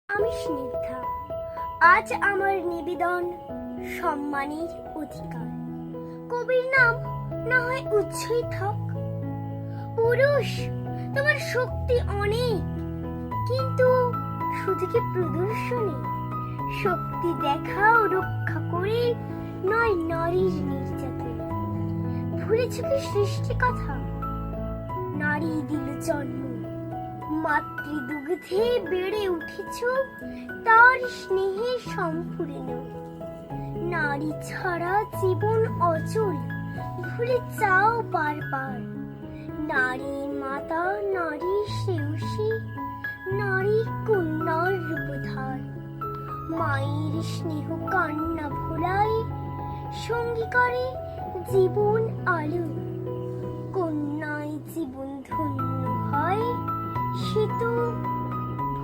আমি স্নিগ্ধা। আজ আমার নিবেদন সম্মানের অধিকার। কবির নাম না হয় উচ্চই থাক। পুরুষ, তোমার শক্তি অনেক, কিন্তু শুধু কি প্রদর্শনী? শক্তি দেখাও রক্ষা করে, নয় নারীর নির্যাতন। ভুলেছ কি সৃষ্টি কথা? নারী দিল জন্ম, মাতৃদুগ্ধে বেড়ে উঠেছ তার স্নেহে সম্পূর্ণ। নারী ছাড়া জীবন অচল, ভুলে যাও বারবার। নারী মাতা, নারী শ্রেয়সী, নারী কন্যার রূপধার। মায়ের স্নেহ কান্না ভোলায়, সঙ্গী করে জীবন আলো। কন্যায় জীবন ধন্য হয়, সে তো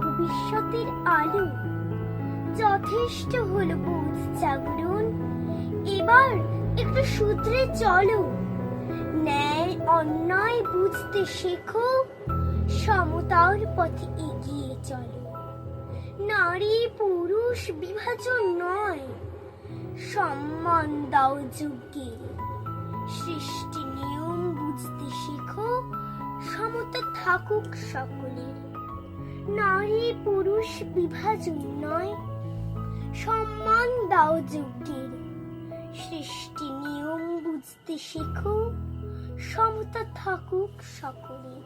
ভবিষ্যতের আলো। যথেষ্ট হলো বোধ জাগরণ, এবার একটু সূত্রে চলো। ন্যায় অন্যায় বুঝতে শেখো, সমতার পথে এগিয়ে চলো। নারী পুরুষ বিভাজন নয়, সম্মান দাও যজ্ঞের। সৃষ্টি নিয়ম বুঝতে শেখো, সমতা থাকুক সকলের। নারী পুরুষ বিভাজন নয়, সম্মান দাও যজ্ঞের। সৃষ্টি নিয়ম বুঝতে শেখো, সমতা থাকুক সকলের।